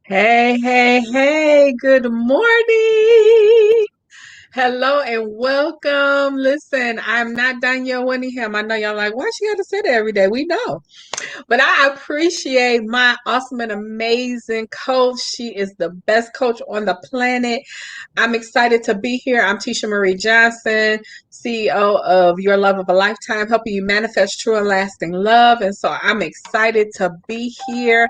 Hey, hey, hey, good morning. Hello and welcome. Listen, I'm not Danielle Winningham. I know y'all like, why she got to say that every day? We know. But I appreciate my awesome and amazing coach. She is the best coach on the planet. I'm excited to be here. I'm Tisha Marie Johnson, CEO of Your Love of a Lifetime, helping you manifest true and lasting love. And so I'm excited to be here.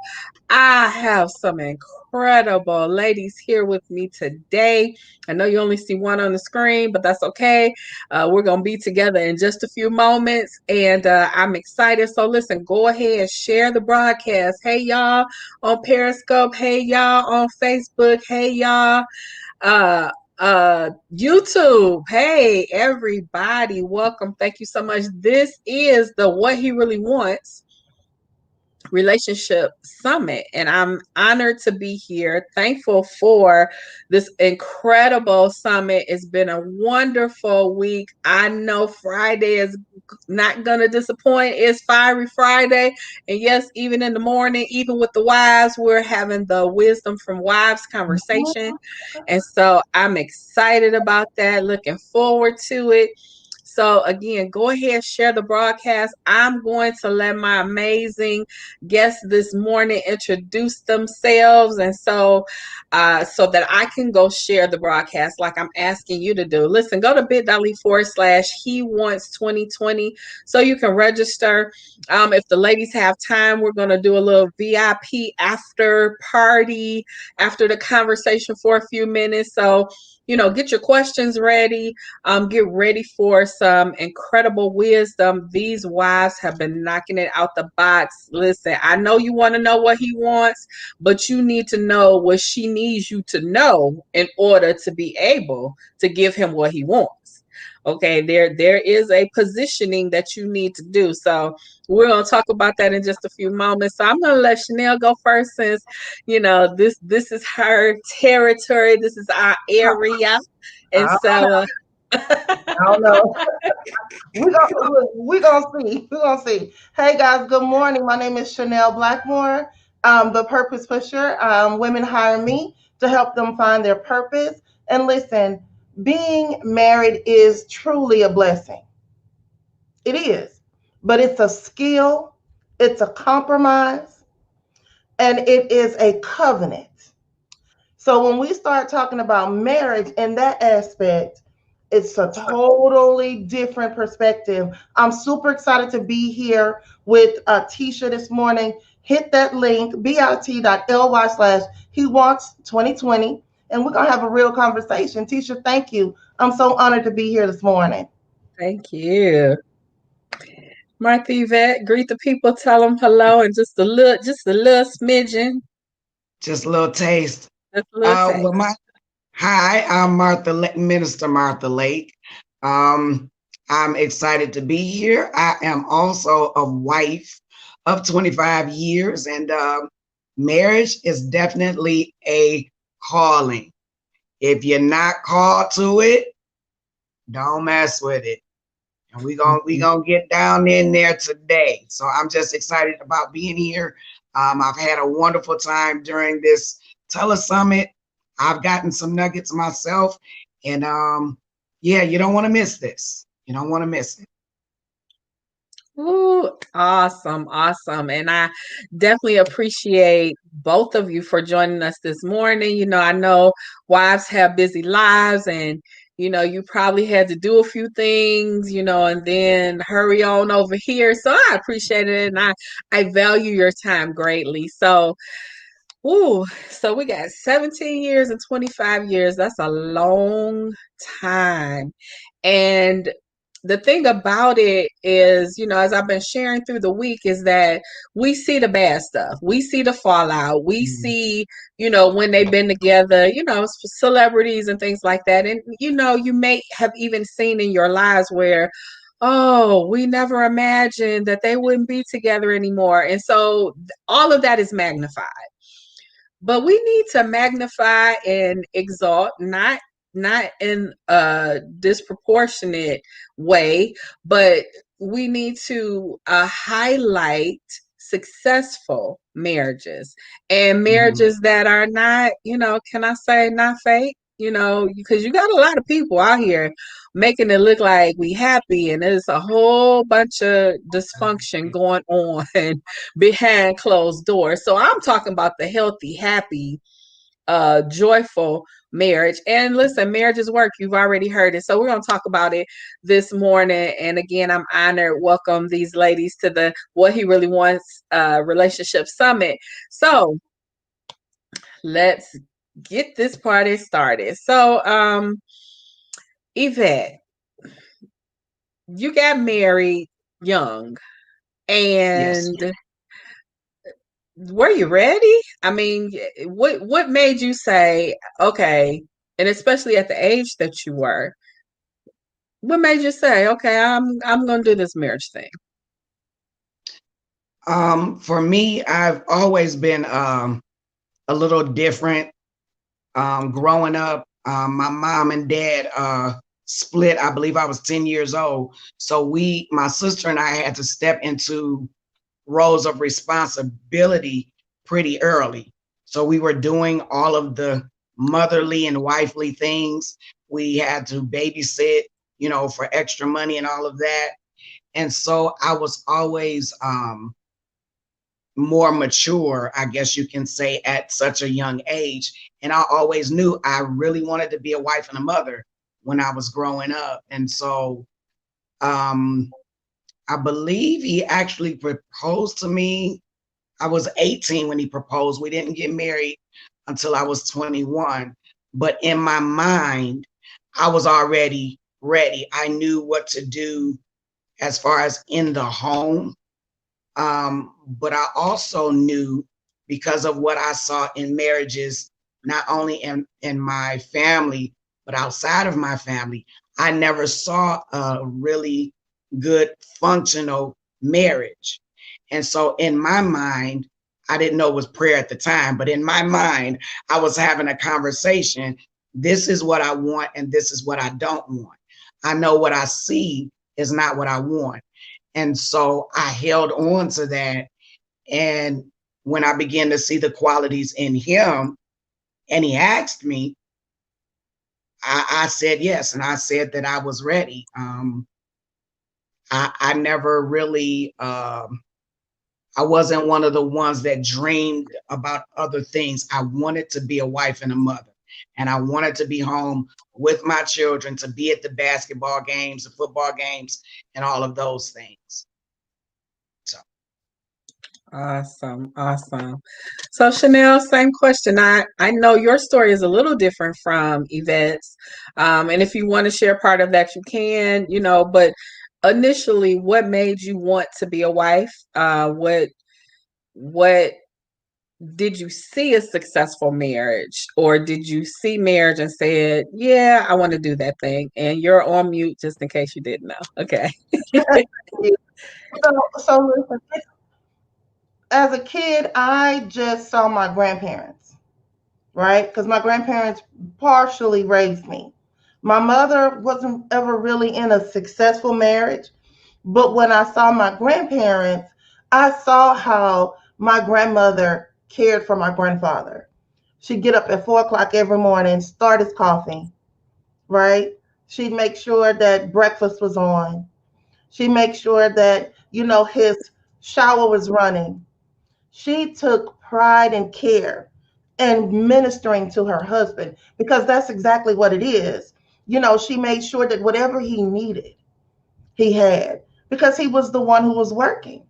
I have some incredible ladies here with me today. I know you only see one on the screen, but that's okay. We're going to be together in just a few moments, and I'm excited. So, listen, go ahead and share the broadcast. Hey, y'all on Periscope. Hey, y'all on Facebook. Hey, y'all uh YouTube. Hey everybody, welcome. Thank you so much. This is the What He Really Wants Relationship Summit, and I'm honored to be here. Thankful for this incredible summit. It's been a wonderful week. I know Friday is not gonna disappoint. It's Fiery Friday, and yes, even in the morning, even with the wives, we're having the Wisdom from Wives conversation, and so I'm excited about that. Looking forward to it. So again, go ahead, share the broadcast. I'm going to let my amazing guests this morning introduce themselves, and so that I can go share the broadcast like I'm asking you to do. Listen, go to bit.ly/, He Wants 2020 so you can register. If the ladies have time, we're going to do a little VIP after party after the conversation for a few minutes. So, get your questions ready. Get ready for some incredible wisdom. These wives have been knocking it out the box. Listen, I know you want to know what he wants, but you need to know what she needs you to know in order to be able to give him what he wants. Okay, there is a positioning that you need to do. So we're gonna talk about that in just a few moments. So I'm gonna let Chanel go first since this is her territory. This is our area. And I so don't know. We gonna see. We're gonna see. Hey guys, good morning. My name is Chanel Blackmore. The Purpose Pusher. Women hire me to help them find their purpose. And listen, being married is truly a blessing. It is, but it's a skill. It's a compromise, and it is a covenant. So when we start talking about marriage in that aspect, it's a totally different perspective. I'm super excited to be here with Tisha this morning. Hit that link, bit.ly/ He Wants 2020, and we're going to have a real conversation. Tisha, thank you. I'm so honored to be here this morning. thank you. Martha Yvette, greet the people, tell them hello, and just a little smidgen, Just a little taste. just a little Well, taste. hi, I'm Minister Martha Lake. Um, I'm excited to be here. I am also a wife of 25 years, and marriage is definitely a calling. If you're not called to it, don't mess with it. And we gonna get down in there today. So I'm just excited about being here. I've had a wonderful time during this telesummit. I've gotten some nuggets myself, and yeah, you don't want to miss this. You don't want to miss it. Ooh, awesome, awesome. And I definitely appreciate both of you for joining us this morning. I know wives have busy lives and you probably had to do a few things, and then hurry on over here. So I appreciate it and I value your time greatly. So we got 17 years and 25 years. That's a long time. And the thing about it is, as I've been sharing through the week, is that we see the bad stuff. We see the fallout. We see, when they've been together, celebrities and things like that. And, you may have even seen in your lives where, oh, we never imagined that they wouldn't be together anymore. And so all of that is magnified. But we need to magnify and exalt, not in a disproportionate way, but we need to highlight successful marriages and Mhm. marriages that are not, can I say not fake? Because you got a lot of people out here making it look like we happy and there's a whole bunch of dysfunction going on behind closed doors. So I'm talking about the healthy, happy, joyful marriage. And listen, marriage is work. You've already heard it. So we're going to talk about it this morning. And again, I'm honored. Welcome these ladies to the What He Really Wants Relationship Summit. So let's get this party started. So, Yvette, you got married young, Yes. and were you ready? I mean, what made you say, okay, and especially at the age that you were, what made you say, okay, I'm gonna do this marriage thing? For me, I've always been a little different. Growing up, my mom and dad split. I believe I was 10 years old. So my sister and I had to step into roles of responsibility pretty early. So we were doing all of the motherly and wifely things. We had to babysit, for extra money and all of that. And so I was always more mature, I guess you can say, at such a young age. And I always knew I really wanted to be a wife and a mother when I was growing up. And so I believe he actually proposed to me. I was 18 when he proposed. We didn't get married until I was 21. But in my mind, I was already ready. I knew what to do as far as in the home. But I also knew, because of what I saw in marriages, not only in my family, but outside of my family, I never saw a really good functional marriage. And so in my mind, I didn't know it was prayer at the time, but in my mind, I was having a conversation. This is what I want, and this is what I don't want. I know what I see is not what I want. And so I held on to that. And when I began to see the qualities in him, and he asked me, I said yes. And I said that I was ready. I never really, I wasn't one of the ones that dreamed about other things. I wanted to be a wife and a mother. And I wanted to be home with my children, to be at the basketball games, the football games, and all of those things. So. Awesome, awesome. So Chanel, same question. I know your story is a little different from Yvette's, and if you want to share part of that, you can. But initially, what made you want to be a wife? What did you see a successful marriage, or did you see marriage and said, "Yeah, I want to do that thing"? And you're on mute, just in case you didn't know. Okay. So listen, as a kid, I just saw my grandparents, right? Because my grandparents partially raised me. My mother wasn't ever really in a successful marriage, but when I saw my grandparents, I saw how my grandmother cared for my grandfather. She'd get up at 4 o'clock every morning, start his coffee, right? She'd make sure that breakfast was on. She'd make sure that, his shower was running. She took pride and care in ministering to her husband, because that's exactly what it is. She made sure that whatever he needed, he had, because he was the one who was working.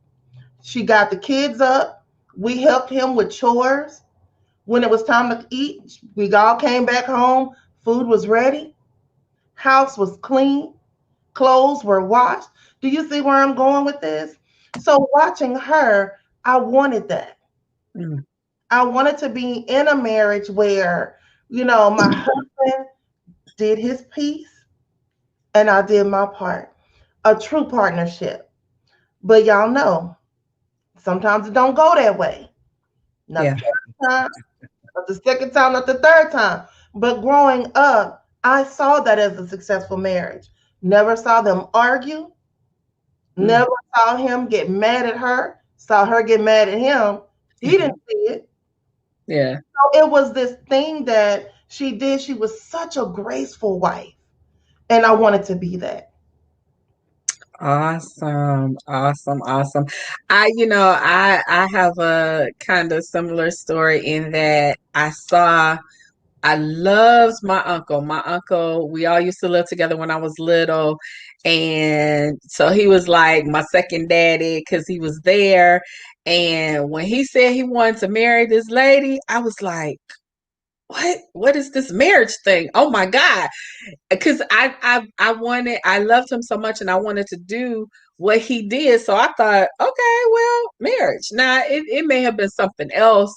She got the kids up. We helped him with chores. When it was time to eat, we all came back home. Food was ready. House was clean. Clothes were washed. Do you see where I'm going with this? So watching her, I wanted that. Mm. I wanted to be in a marriage where, my husband did his piece and I did my part. A true partnership. But y'all know, sometimes it don't go that way. Not Yeah. the first time, not the second time, not the third time. But growing up, I saw that as a successful marriage. Never saw them argue. Mm. Never saw him get mad at her, saw her get mad at him. He didn't see it. Yeah. So it was this thing that she did. She was such a graceful wife. And I wanted to be that. Awesome. Awesome. Awesome. I have a kind of similar story in that I loved my uncle. My uncle, we all used to live together when I was little. And so he was like my second daddy because he was there. And when he said he wanted to marry this lady, I was like, what is this marriage thing? Oh my God. Because I loved him so much and I wanted to do what he did. So I thought, okay, well, marriage. Now it may have been something else,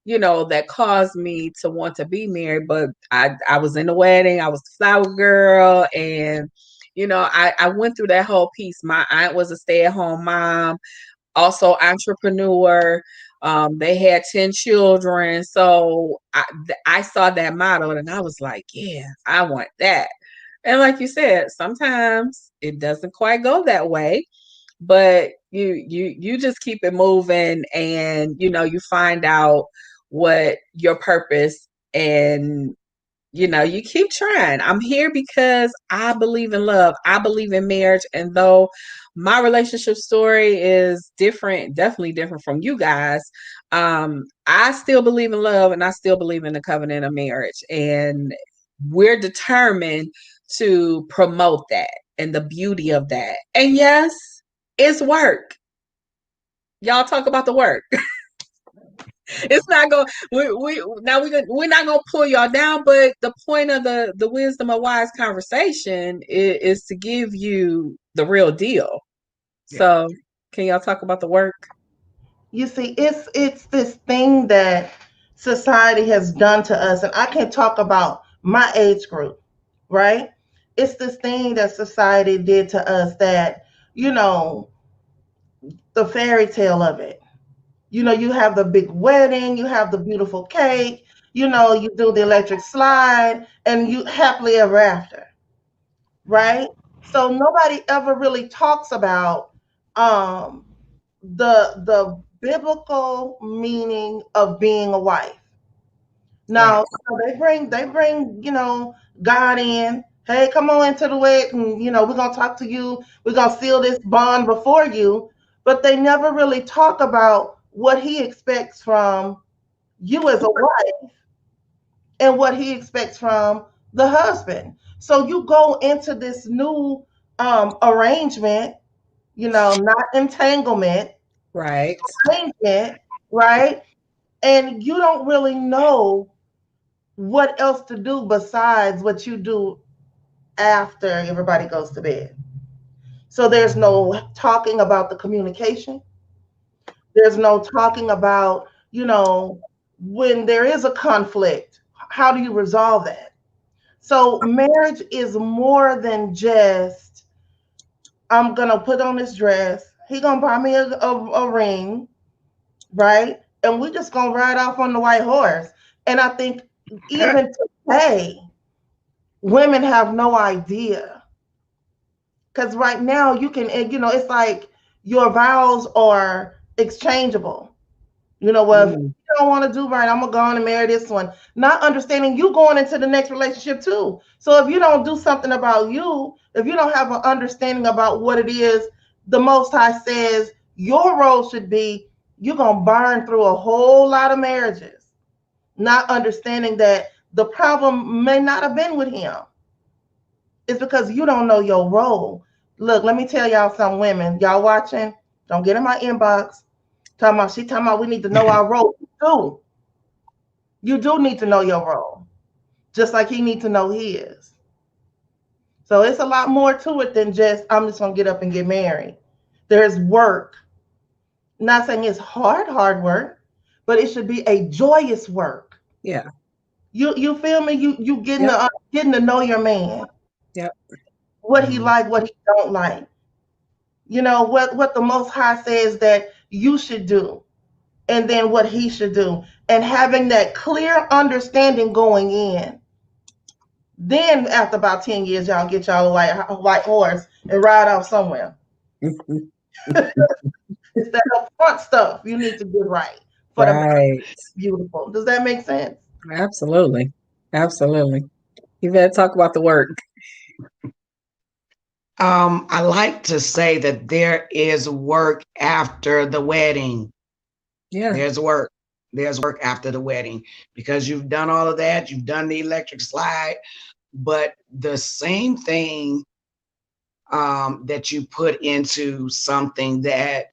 that caused me to want to be married, but I was in the wedding, I was the flower girl, and I went through that whole piece. My aunt was a stay-at-home mom, also entrepreneur. They had 10 children. So I saw that model and I was like, yeah, I want that. And like you said, sometimes it doesn't quite go that way, but you just keep it moving, and you find out what your purpose, and you keep trying. I'm here because I believe in love. I believe in marriage. And though my relationship story is different, definitely different from you guys, I still believe in love and I still believe in the covenant of marriage. And we're determined to promote that and the beauty of that. And yes, it's work. Y'all talk about the work. It's not going. We're not gonna pull y'all down, but the point of the wisdom of wise conversation is to give you the real deal. Yeah. So, can y'all talk about the work? You see, it's this thing that society has done to us, and I can talk about my age group, right? It's this thing that society did to us that, the fairy tale of it. You have the big wedding, you have the beautiful cake, you do the electric slide, and you happily ever after, right? So nobody ever really talks about um, the biblical meaning of being a wife. Right. Now they bring God in. Hey, come on into the wedding. We're gonna talk to you. We're gonna seal this bond before you. But they never really talk about what He expects from you as a wife and what He expects from the husband. So you go into this new arrangement, not entanglement, Right. arrangement, right? And you don't really know what else to do besides what you do after everybody goes to bed. So there's no talking about the communication. There's no talking about, when there is a conflict, how do you resolve that? So marriage is more than just, I'm going to put on this dress. He going to buy me a ring, right? And we just going to ride off on the white horse. And I think even today, women have no idea. Because right now it's like your vows are exchangeable. Well, if you don't want to do right, I'm gonna go on and marry this one. Not understanding you going into the next relationship too. So if you don't do something about you, if you don't have an understanding about what it is the Most High says your role should be, you're gonna burn through a whole lot of marriages, not understanding that the problem may not have been with him. It's because you don't know your role. Look, let me tell y'all, some women, y'all watching, don't get in my inbox. She talking about we need to know our role. You do need to know your role, just like he needs to know his. So it's a lot more to it than just, I'm just gonna get up and get married. There's work. Not saying it's hard work, but it should be a joyous work. Yeah. You feel me? You getting Yep. getting to know your man. Yep. What he like, what he don't like. What the Most High says that you should do, and then what he should do, and having that clear understanding going in. Then after about 10 years, y'all get y'all a white horse and ride off somewhere. It's that upfront stuff you need to get right for the Right. beautiful. Does that make sense? Absolutely. Absolutely. You better talk about the work. I like to say that there is work after the wedding. Yeah. There's work. There's work after the wedding because you've done all of that. You've done the electric slide, but the same thing that you put into something that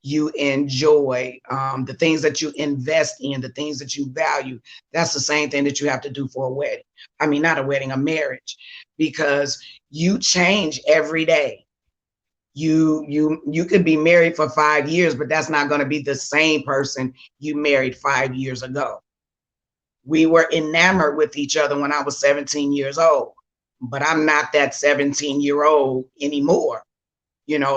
you enjoy, the things that you invest in, the things that you value, that's the same thing that you have to do for a wedding. I mean, not a wedding, a marriage, because you change every day. You could be married for 5 years, but that's not going to be the same person you married 5 years ago. We were enamored with each other when I was 17 years old, but I'm not that 17-year-old anymore.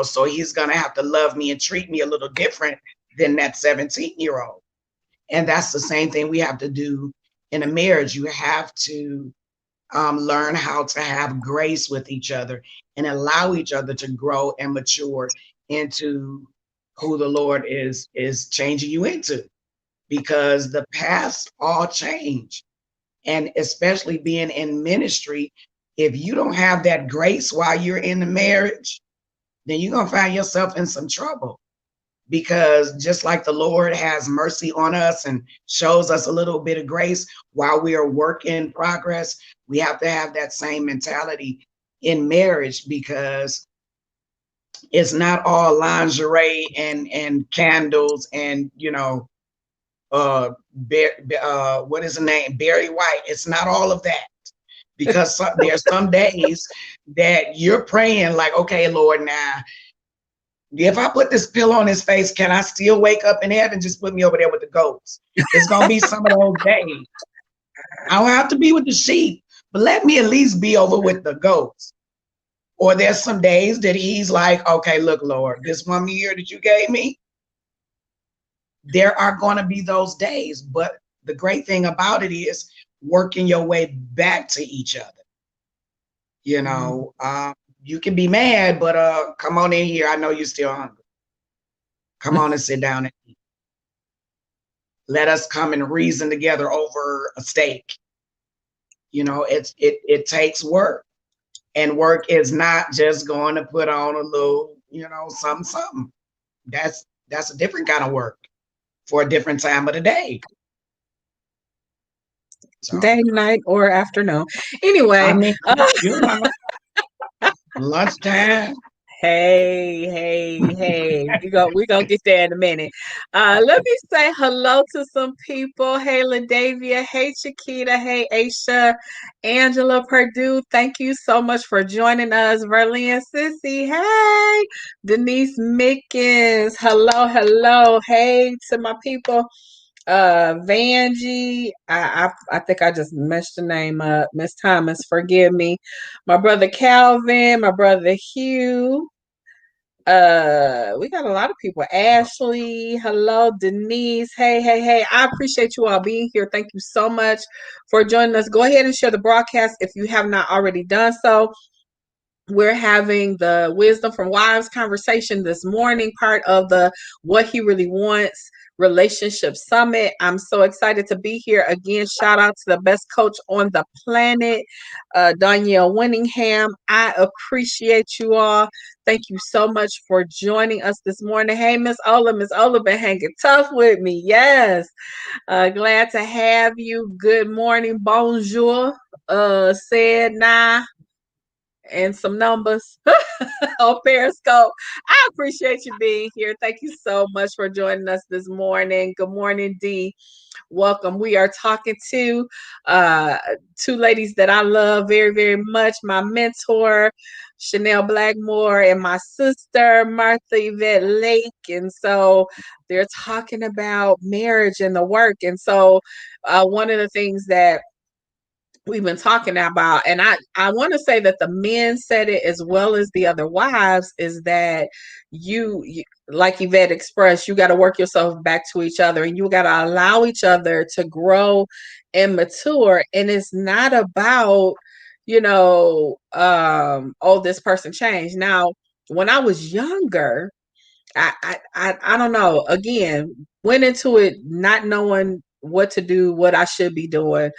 So he's going to have to love me and treat me a little different than that 17-year-old. And that's the same thing we have to do in a marriage. You have to learn how to have grace with each other and allow each other to grow and mature into who the Lord is changing you into, because the paths all change. And especially being in ministry, if you don't have that grace while you're in the marriage, then you're going to find yourself in some trouble. Because just like the Lord has mercy on us and shows us a little bit of grace while we are work in progress, we have to have that same mentality in marriage, because it's not all lingerie and candles and what is the name, Barry White. It's not all of that, because there's some days that you're praying like, okay, Lord, now if I put this pill on his face, can I still wake up in heaven? Just put me over there with the goats. It's going to be some of those days. I don't have to be with the sheep, but let me at least be over with the goats. Or there's some days that he's like, okay, look, Lord, this 1 year that you gave me, there are going to be those days. But the great thing about it is working your way back to each other. You can be mad, but come on in here. I know you're still hungry. Come on and sit down and eat. Let us come and reason together over a steak. It takes work. And work is not just going to put on a little, something. That's a different kind of work for a different time of the day. So, day, night, or afternoon. Anyway. I mean, lunchtime. Hey. We gonna get there in a minute. Let me say hello to some people. Hey, LaDavia. Hey, Chiquita. Hey, Aisha. Angela Purdue. Thank you so much for joining us. Verlene Sissy. Hey. Denise Mickens. Hello. Hey to my people. Vanjie, I think I just messed the name up. Miss Thomas, forgive me. My brother Calvin, my brother Hugh. We got a lot of people. Ashley, hello, Denise. Hey. I appreciate you all being here. Thank you so much for joining us. Go ahead and share the broadcast if you have not already done so. We're having the Wisdom from Wives conversation this morning, part of the What He Really Wants Relationship Summit. I'm so excited to be here again. Shout out to the best coach on the planet, Danielle Winningham. I appreciate you all. Thank you so much for joining us this morning. Hey, Miss Ola. Miss Ola been hanging tough with me. Yes. Glad to have you. Good morning. Bonjour. Said nah. And some numbers on Periscope. I appreciate you being here. Thank you so much for joining us this morning. Good morning, Dee. Welcome. We are talking to two ladies that I love very, very much. My mentor, Chanel Blackmore, and my sister, Martha Yvette Lake. And so they're talking about marriage and the work. And so one of the things that we've been talking about, and I want to say that the men said it as well as the other wives, is that you like Yvette expressed, you got to work yourself back to each other, and you got to allow each other to grow and mature. And it's not about oh, this person changed. Now, when I was younger, I don't know. Again, went into it not knowing what to do, what I should be doing.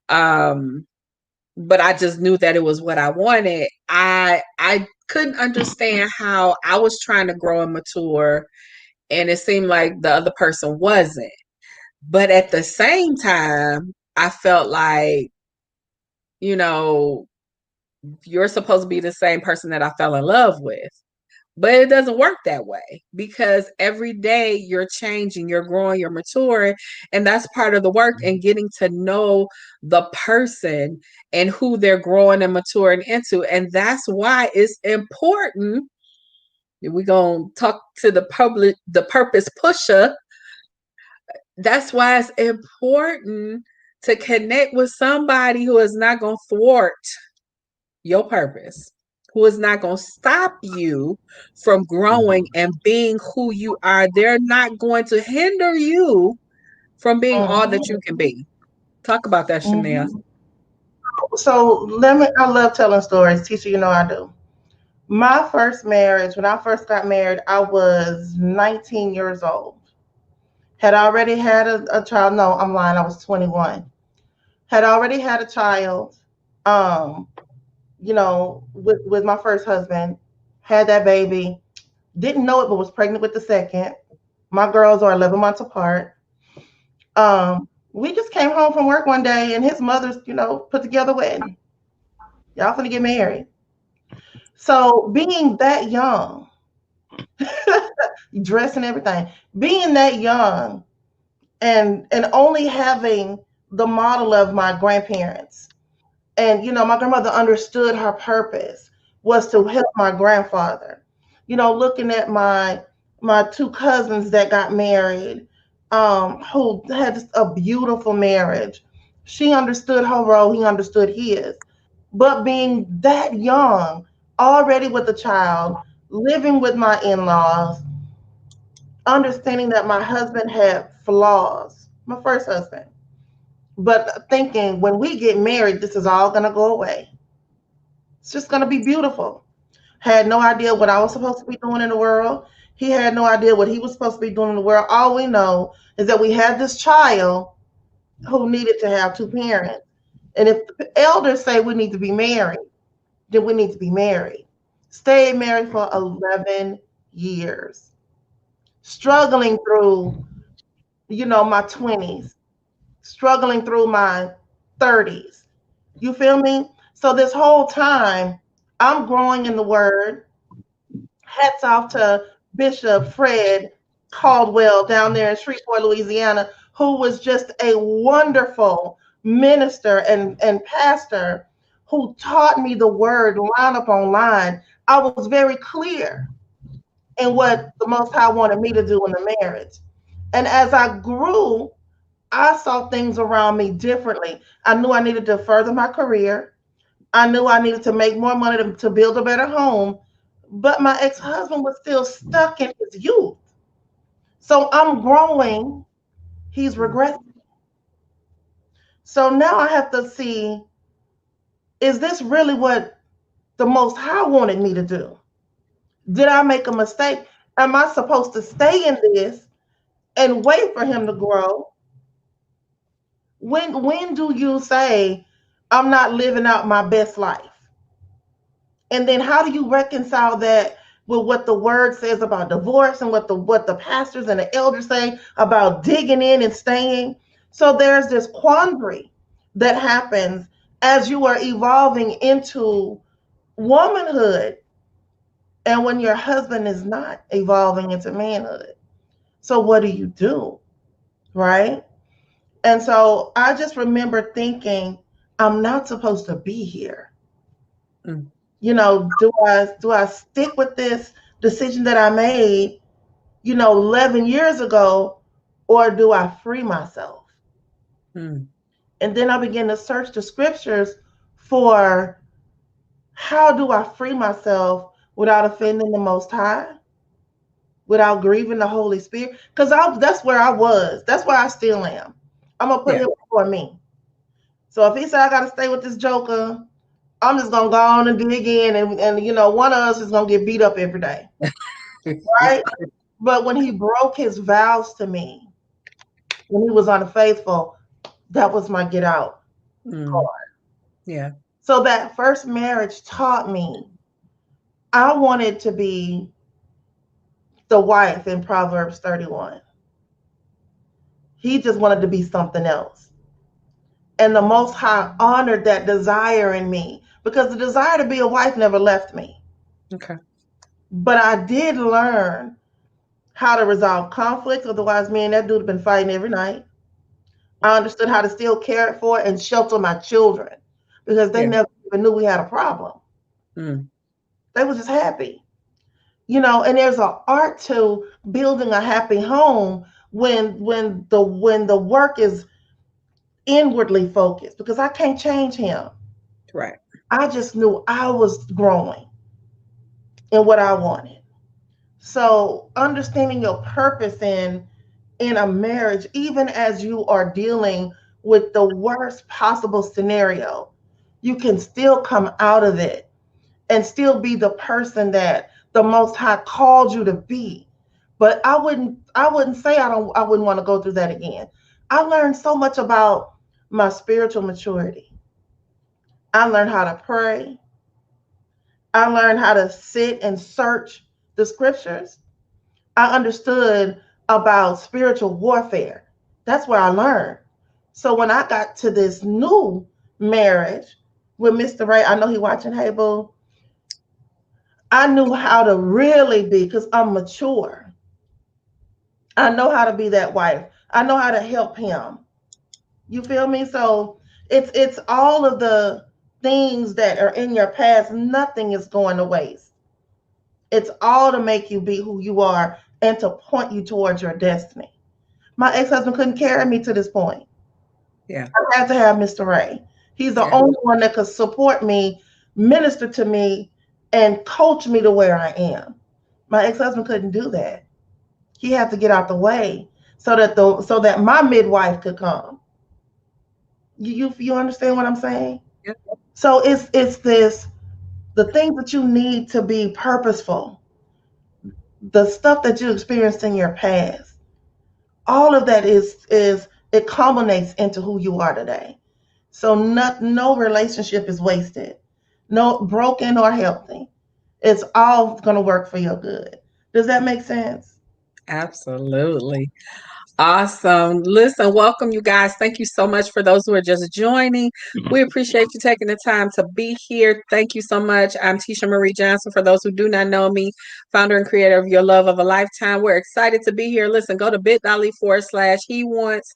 But I just knew that it was what I wanted. I couldn't understand how I was trying to grow and mature, and it seemed like the other person wasn't. But at the same time, I felt like, you know, you're supposed to be the same person that I fell in love with. But it doesn't work that way, because every day you're changing, you're growing, you're maturing. And that's part of the work, and getting to know the person and who they're growing and maturing into. And that's why it's important. We're going to talk to the purpose pusher. That's why it's important to connect with somebody who is not going to thwart your purpose, who is not going to stop you from growing and being who you are. They're not going to hinder you from being all that you can be. Talk about that, Chanel. So I love telling stories. Tisha, you know I do. My first marriage, when I first got married, I was 19 years old. Had already had a child. No, I'm lying. I was 21. Had already had a child. Um, with my first husband. Had that baby. Didn't know it, but was pregnant with the second. My girls are 11 months apart. We just came home from work one day, and his mother's, put together a wedding. Y'all finna get married. So being that young, dress and everything, being that young, and only having the model of my grandparents, and my grandmother understood her purpose was to help my grandfather. Looking at my two cousins that got married, who had a beautiful marriage. She understood her role, he understood his. But being that young, already with a child, living with my in-laws, understanding that my husband had flaws, my first husband, but thinking when we get married, this is all going to go away. It's just going to be beautiful. Had no idea what I was supposed to be doing in the world. He had no idea what he was supposed to be doing in the world. All we know is that we had this child who needed to have two parents. And if the elders say we need to be married, then we need to be married. Stayed married for 11 years, struggling through, my 20s, struggling through my 30s. You feel me? So this whole time, I'm growing in the word. Hats off to Bishop Fred Caldwell down there in Shreveport, Louisiana, who was just a wonderful minister and pastor who taught me the word line upon line. I was very clear in what the Most High wanted me to do in the marriage. And as I grew, I saw things around me differently. I knew I needed to further my career. I knew I needed to make more money to build a better home. But my ex-husband was still stuck in his youth. So I'm growing, he's regressing. So now I have to see, is this really what the Most High wanted me to do? Did I make a mistake? Am I supposed to stay in this and wait for him to grow? When do you say, I'm not living out my best life? And then how do you reconcile that with what the word says about divorce and what the pastors and the elders say about digging in and staying? So there's this quandary that happens as you are evolving into womanhood and when your husband is not evolving into manhood. So what do you do? Right? And so I just remember thinking, I'm not supposed to be here. Mm. Do I stick with this decision that I made, 11 years ago, or do I free myself? Mm. And then I began to search the scriptures for how do I free myself without offending the Most High, without grieving the Holy Spirit? Because that's where I was. That's where I still am. I'm going to put him before me. So if he said I got to stay with this joker, I'm just going to go on and dig in. And one of us is going to get beat up every day. Right? But when he broke his vows to me, when he was unfaithful, that was my get out Mm. card. Yeah. So that first marriage taught me I wanted to be the wife in Proverbs 31. He just wanted to be something else. And the Most High honored that desire in me because the desire to be a wife never left me. Okay. But I did learn how to resolve conflicts. Otherwise, me and that dude have been fighting every night. I understood how to still care for and shelter my children because they Yeah. never even knew we had a problem. Mm. They were just happy. And there's an art to building a happy home when the work is inwardly focused because I can't change him. Right. I just knew I was growing in what I wanted. So understanding your purpose in a marriage, even as you are dealing with the worst possible scenario, you can still come out of it and still be the person that the Most High called you to be. But I wouldn't say I wouldn't want to go through that again. I learned so much about my spiritual maturity. I learned how to pray. I learned how to sit and search the scriptures. I understood about spiritual warfare. That's where I learned. So when I got to this new marriage with Mr. Ray, I know he watching. Hey, boo. I knew how to really be because I'm mature. I know how to be that wife. I know how to help him. You feel me? So it's all of the things that are in your past. Nothing is going to waste. It's all to make you be who you are and to point you towards your destiny. My ex-husband couldn't carry me to this point. Yeah. I had to have Mr. Ray. He's the Yeah. only one that could support me, minister to me, and coach me to where I am. My ex-husband couldn't do that. He had to get out the way so that my midwife could come. You understand what I'm saying? Yeah. So it's this the things that you need to be purposeful, the stuff that you experienced in your past. All of that is it culminates into who you are today. So no relationship is wasted, no broken or healthy. It's all going to work for your good. Does that make sense? Absolutely. Awesome. Listen, welcome you guys. Thank you so much for those who are just joining. We appreciate you taking the time to be here. Thank you so much. I'm Tisha Marie Johnson. For those who do not know me, founder and creator of Your Love of a Lifetime. We're excited to be here. Listen, go to bit.ly/he wants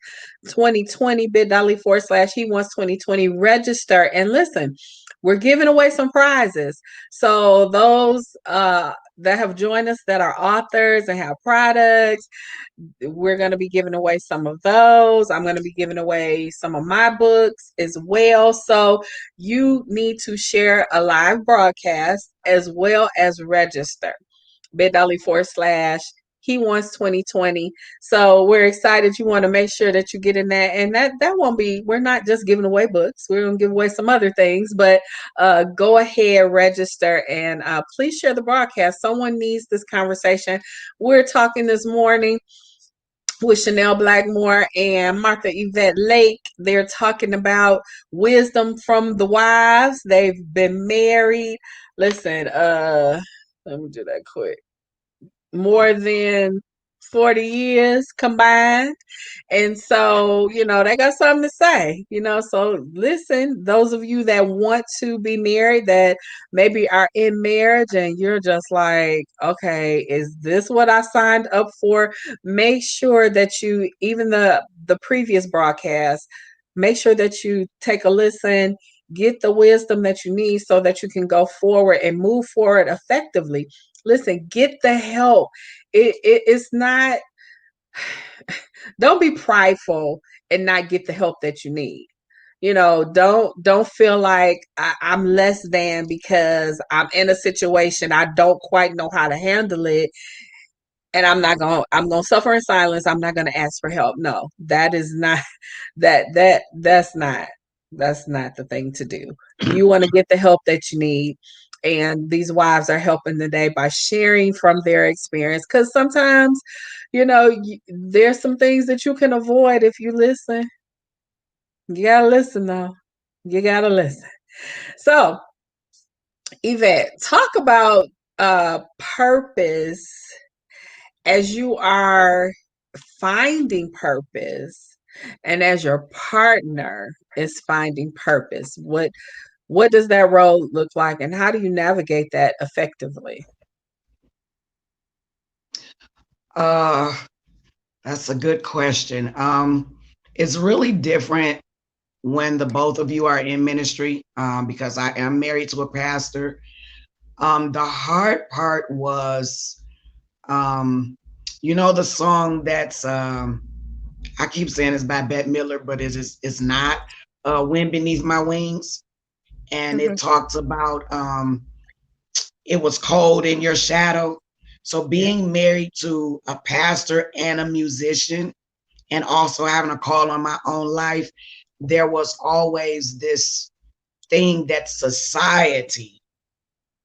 2020, bit.ly/he wants 2020, register and listen. We're giving away some prizes. So those that have joined us that are authors and have products, we're going to be giving away some of those. I'm going to be giving away some of my books as well. So you need to share a live broadcast as well as register. bit.ly/he wants 2020. So we're excited. You want to make sure that you get in that. And that won't be, we're not just giving away books. We're going to give away some other things, but go ahead, register, and please share the broadcast. Someone needs this conversation. We're talking this morning with Chanel Blackmore and Martha Yvette Lake. They're talking about wisdom from the wives. They've been married. Listen, let me do that quick. More than 40 years combined. And so, they got something to say, so listen, those of you that want to be married, that maybe are in marriage and you're just like, okay, is this what I signed up for? Make sure that you, even the previous broadcast, make sure that you take a listen, get the wisdom that you need so that you can go forward and move forward effectively. Listen, get the help. It's not, don't be prideful and not get the help that you need. Don't feel like I'm less than because I'm in a situation I don't quite know how to handle it, and I'm gonna suffer in silence. I'm not gonna ask for help. No, that is not that's not the thing to do. You want to get the help that you need. And these wives are helping today by sharing from their experience. Because sometimes, you know, there's some things that you can avoid if you listen. You gotta listen though. You gotta listen. So, Yvette, talk about purpose as you are finding purpose and as your partner is finding purpose. What does that role look like, and how do you navigate that effectively? That's a good question. It's really different when the both of you are in ministry, because I am married to a pastor. The hard part was, the song that's I keep saying it's by Bette Midler, but it's not. Wind Beneath My Wings, and Mm-hmm. it talks about it was cold in your shadow. So being married to a pastor and a musician, and also having a call on my own life, there was always this thing that society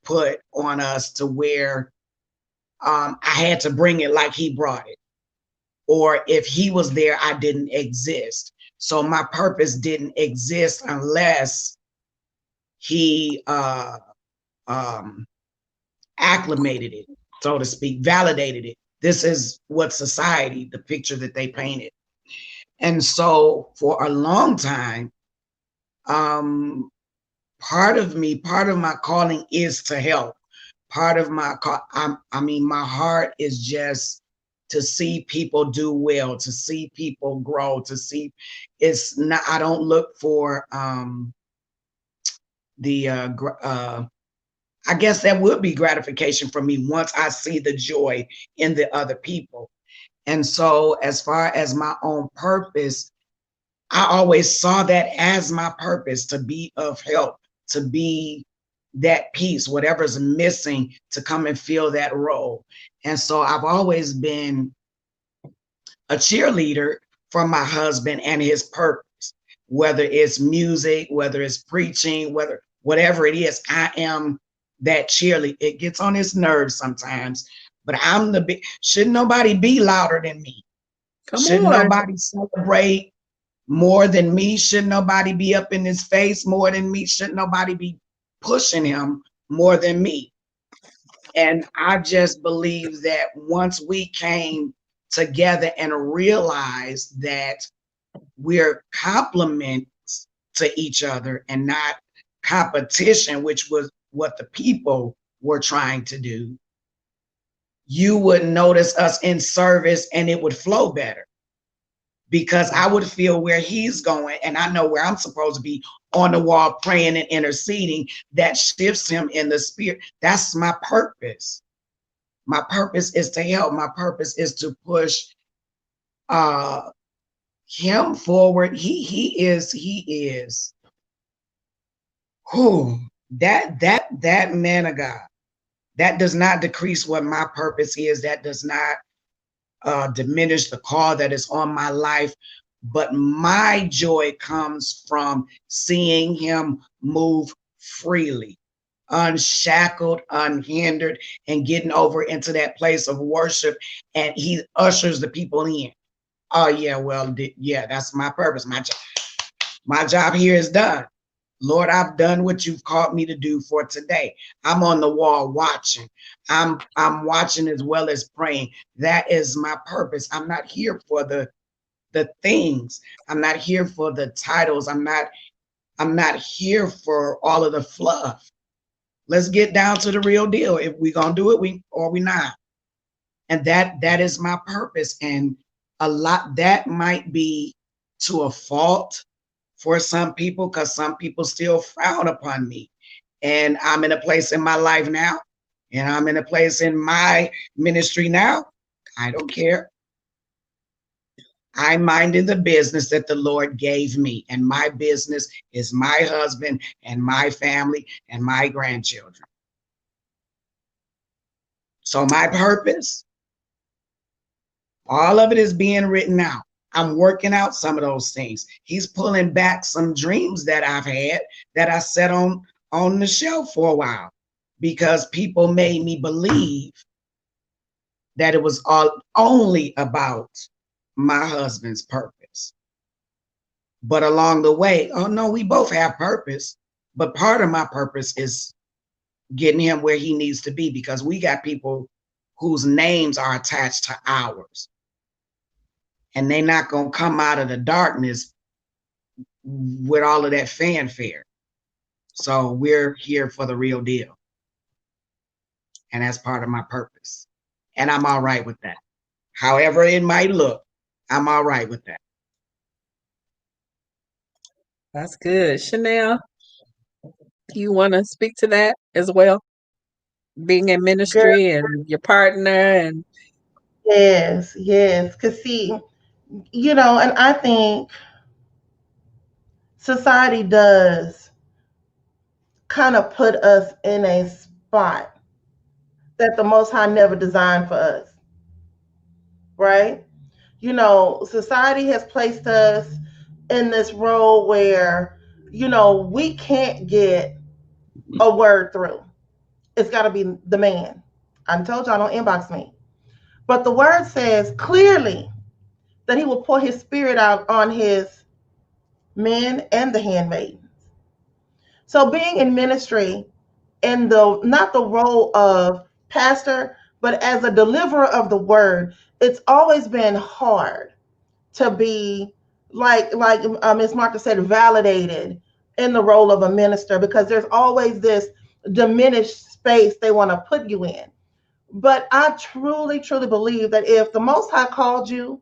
put on us to where I had to bring it like he brought it. Or if he was there, I didn't exist. So my purpose didn't exist unless he acclimated it, so to speak, validated it. This is what society, the picture that they painted. And so for a long time, part of my calling is to help. Part of my my heart is just to see people do well, to see people grow, to see. It's not, I don't look for the I guess that would be gratification for me once I see the joy in the other people. And so as far as my own purpose, I always saw that as my purpose, to be of help, to be that piece, whatever's missing, to come and fill that role. And so I've always been a cheerleader for my husband and his purpose, whether it's music, whether it's preaching, whatever it is, I am that cheerleader. It gets on his nerves sometimes, but shouldn't nobody be louder than me? Shouldn't nobody celebrate more than me? Should nobody be up in his face more than me? Should nobody be pushing him more than me? And I just believe that once we came together and realized that we're complements to each other and not competition, which was what the people were trying to do, you would notice us in service and it would flow better. Because I would feel where he's going and I know where I'm supposed to be, on the wall praying and interceding. That shifts him in the spirit. That's my purpose. My purpose is to help. My purpose is to push him forward. He is who that man of God. That does not decrease what my purpose is. That does not diminish the call that is on my life. But my joy comes from seeing him move freely, unshackled, unhindered, and getting over into that place of worship. And he ushers the people in. Oh yeah, well, yeah, that's my purpose. My job here is done. Lord, I've done what you've called me to do for today. I'm on the wall watching. I'm watching as well as praying. That is my purpose. I'm not here for the things. I'm not here for the titles. I'm not here for all of the fluff. Let's get down to the real deal. If we're gonna do it, we not. And that is my purpose. And a lot that might be to a fault for some people, because some people still frown upon me. And I'm in a place in my life now, and I'm in a place in my ministry now. I don't care. I'm minding the business that the Lord gave me, and my business is my husband and my family and my grandchildren. So my purpose, all of it is being written out. I'm working out some of those things. He's pulling back some dreams that I've had that I set on the shelf for a while. because people made me believe that it was all only about my husband's purpose. But along the way, oh no, we both have purpose. But part of my purpose is getting him where he needs to be, because we got people whose names are attached to ours. And they're not going to come out of the darkness with all of that fanfare. So we're here for the real deal. And that's part of my purpose. And I'm all right with that. However it might look, I'm all right with that. That's good. Chanel, you want to speak to that as well? Being in ministry and your partner and Yes, yes. Because see, and I think society does kind of put us in a spot that the Most High never designed for us, right? Society has placed us in this role where, we can't get a word through. It's got to be the man. I told y'all, don't inbox me. But the word says clearly that he will pour his spirit out on his men and the handmaidens. So being in ministry in not the role of pastor, but as a deliverer of the word, it's always been hard to be like Ms. Martha said, validated in the role of a minister, because there's always this diminished space they want to put you in. But I truly, truly believe that if the Most High called you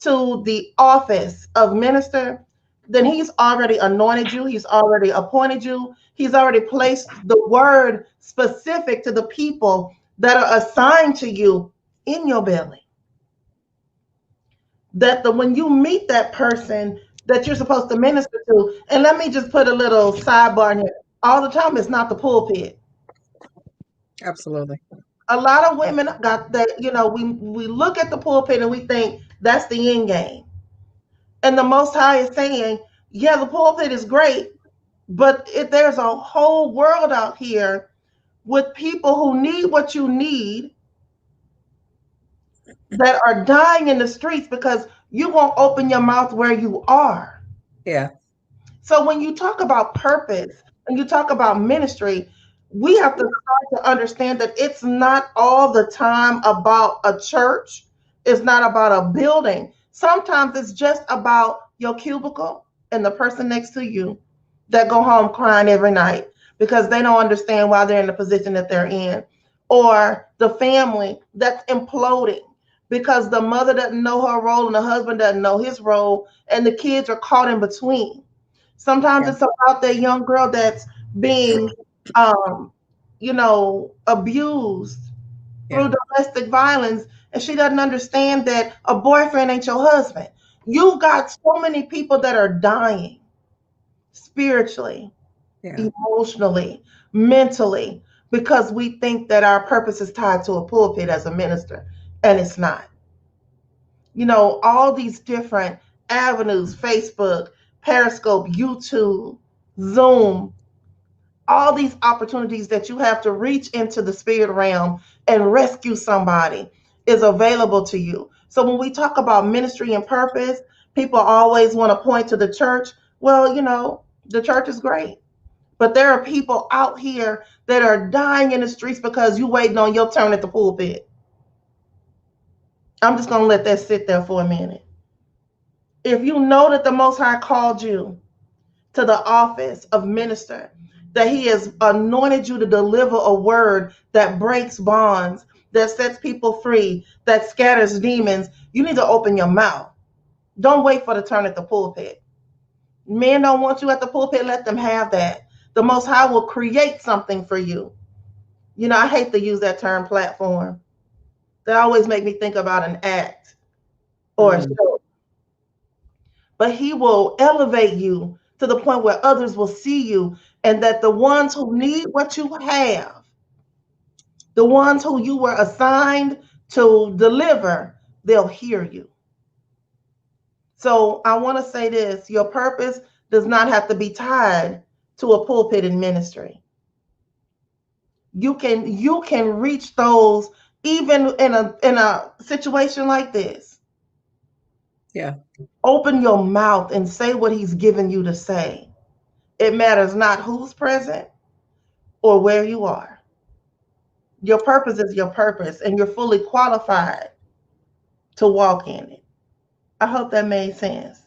to the office of minister, then he's already anointed you. He's already appointed you. He's already placed the word specific to the people that are assigned to you in your belly. That when you meet that person that you're supposed to minister to, and let me just put a little sidebar in here. All the time, it's not the pulpit. absolutely. A lot of women got that, we look at the pulpit and we think that's the end game. And the Most High is saying, yeah, the pulpit is great, but there's a whole world out here with people who need what you need, that are dying in the streets because you won't open your mouth where you are. Yeah. So when you talk about purpose and you talk about ministry, we have to start to understand that it's not all the time about a church. It's not about a building. Sometimes it's just about your cubicle and the person next to you that go home crying every night because they don't understand why they're in the position that they're in, or the family that's imploding because the mother doesn't know her role and the husband doesn't know his role, and the kids are caught in between. Sometimes it's about that young girl that's being, abused through domestic violence, and she doesn't understand that a boyfriend ain't your husband. You've got so many people that are dying spiritually, emotionally, mentally, because we think that our purpose is tied to a pulpit as a minister, and it's not. All these different avenues, Facebook, Periscope, YouTube, Zoom, all these opportunities that you have to reach into the spirit realm and rescue somebody is available to you. So when we talk about ministry and purpose, people always want to point to the church. Well, the church is great, but there are people out here that are dying in the streets because you waiting on your turn at the pulpit. I'm just going to let that sit there for a minute. If you know that the Most High called you to the office of minister, that he has anointed you to deliver a word that breaks bonds, that sets people free, that scatters demons, you need to open your mouth. Don't wait for the turn at the pulpit. Men don't want you at the pulpit, let them have that. The Most High will create something for you. I hate to use that term platform. That always make me think about an act or a show. But he will elevate you to the point where others will see you, and that the ones who need what you have, the ones who you were assigned to deliver, they'll hear you. So I want to say this: your purpose does not have to be tied to a pulpit in ministry. you can reach those even in a situation like this. Yeah. Open your mouth and say what he's given you to say. It matters not who's present or where you are. Your purpose is your purpose, and you're fully qualified to walk in it. I hope that made sense.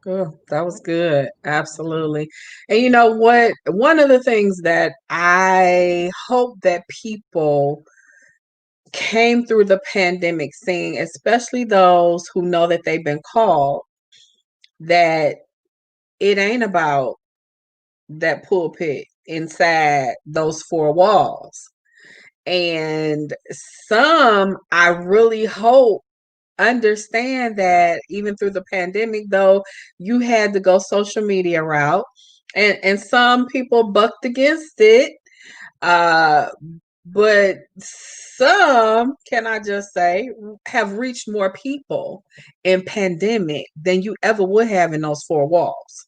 Oh, that was good. Absolutely. And you know what? One of the things that I hope that people came through the pandemic seeing, especially those who know that they've been called, that it ain't about that pulpit inside those four walls. And some, I really hope, understand that even through the pandemic, though, you had to go social media route. And some people bucked against it. Uh, but some, can I just say, have reached more people in pandemic than you ever would have in those four walls,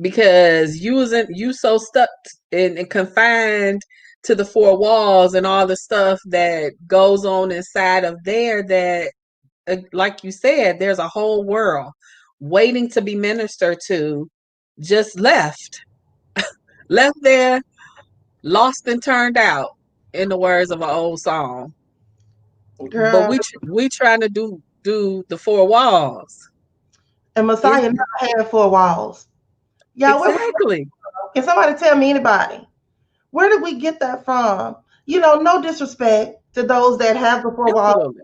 because you so stuck and confined to the four walls and all the stuff that goes on inside of there, that like you said, there's a whole world waiting to be ministered to, just left there, lost and turned out, in the words of an old song. But Girl, we trying to do the four walls. and It, Messiah never had four walls. Yeah, exactly. can somebody tell me, anybody? Where did we get that from? No disrespect to those that have the four walls,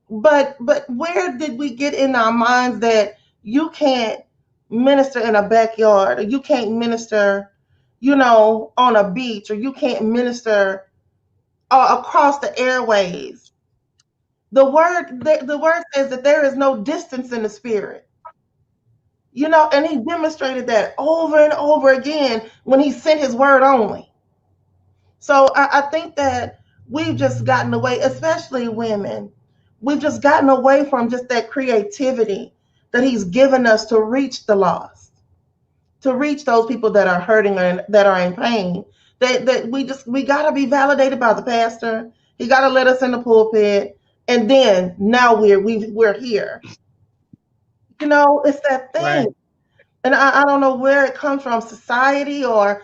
Absolutely. but where did we get in our minds that you can't minister in a backyard, or you can't minister, on a beach, or you can't minister across the airways? The word says that there is no distance in the spirit. And he demonstrated that over and over again when he sent his word only. So I think that we've just gotten away, especially women. We've just gotten away from just that creativity that he's given us to reach the lost, to reach those people that are hurting and that are in pain. That we gotta be validated by the pastor. He gotta let us in the pulpit, and then now we're here. It's that thing. Right. And I don't know where it comes from, society or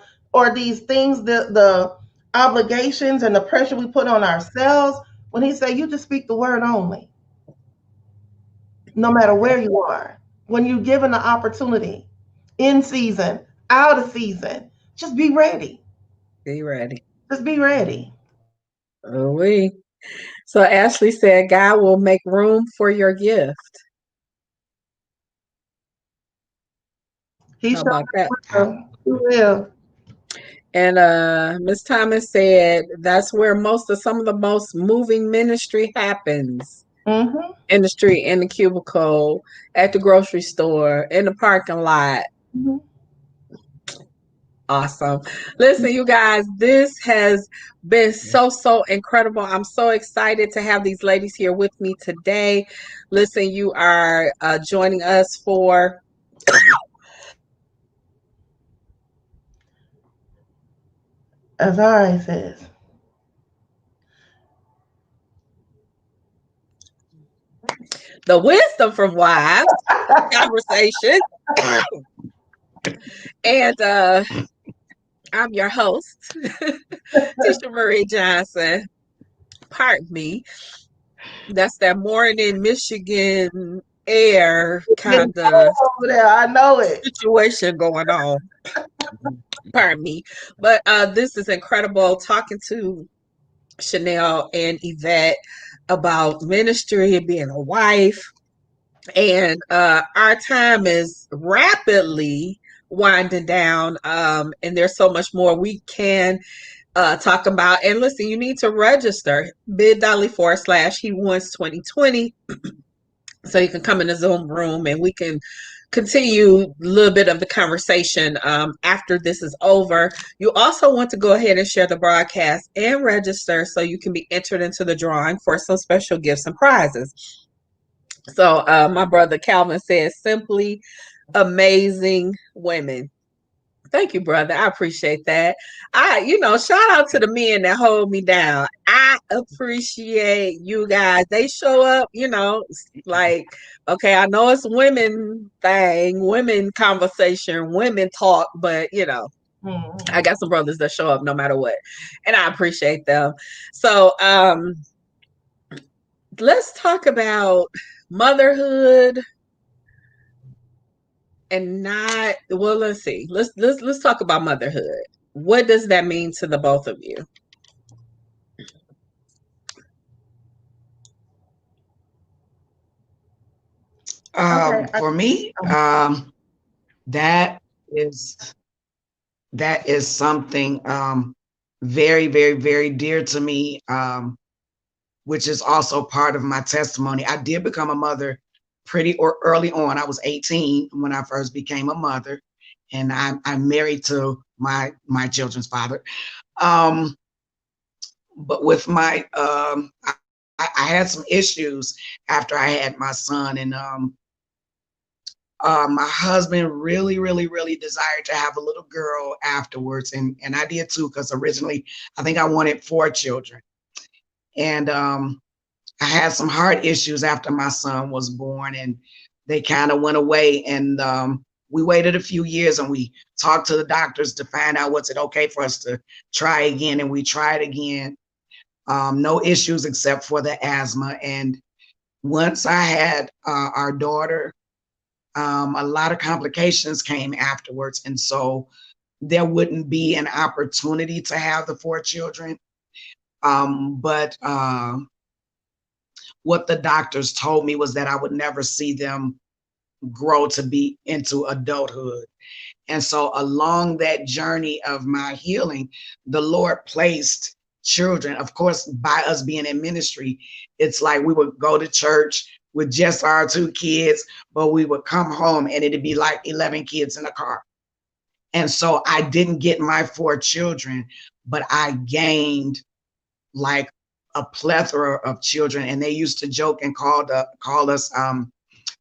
these things, the obligations and the pressure we put on ourselves, when he said you just speak the word only, no matter where you are, when you're given the opportunity, in season, out of season, just be ready. Be ready. Just be ready. Oh, we. So Ashley said, God will make room for your gift. He How about that? shall. He will. And Miss Thomas said that's where some of the most moving ministry happens. Mm-hmm. In the street, in the cubicle, at the grocery store, in the parking lot. Mm-hmm. Awesome. Listen, you guys, this has been so incredible. I'm so excited to have these ladies here with me today. Listen, you are joining us for As Ari says. the Wisdom from Wives conversation. And I'm your host, Tisha Marie Johnson. Pardon me. That's that morning Michigan air Getting kind cold of over there. I know it. situation going on. Pardon me. But this is incredible, talking to Chanel and Yvette about ministry and being a wife. And our time is rapidly winding down. And there's so much more we can talk about. And listen, you need to register bit.ly/he wants 2020, so you can come in the Zoom room and we can continue a little bit of the conversation after this is over. You also want to go ahead and share the broadcast and register so you can be entered into the drawing for some special gifts and prizes. So my brother Calvin says, simply amazing women. Thank you, brother. I appreciate that. Shout out to the men that hold me down. I appreciate you guys. They show up, like, okay, I know it's women thing, women conversation, women talk, but I got some brothers that show up no matter what. And I appreciate them. So let's talk about motherhood and not well, let's see. Let's talk about motherhood. What does that mean to the both of you? For me, that is something very, very, very dear to me, which is also part of my testimony. I did become a mother pretty early on. I was 18 when I first became a mother, and I'm married to my children's father. But with my, I had some issues after I had my son, and my husband really, really, really desired to have a little girl afterwards, and I did too, because originally I think I wanted 4 children, and I had some heart issues after my son was born, and they kind of went away, and we waited a few years, and we talked to the doctors to find out, was it okay for us to try again, and we tried again. No issues except for the asthma. And once I had our daughter, a lot of complications came afterwards, and so there wouldn't be an opportunity to have the 4 children. But what the doctors told me was that I would never see them grow to be into adulthood. And so along that journey of my healing, the Lord placed children. Of course, by us being in ministry, it's like we would go to church with just our 2 kids, but we would come home and it'd be like 11 kids in the car. And so I didn't get my 4 children, but I gained like a plethora of children. And they used to joke and call us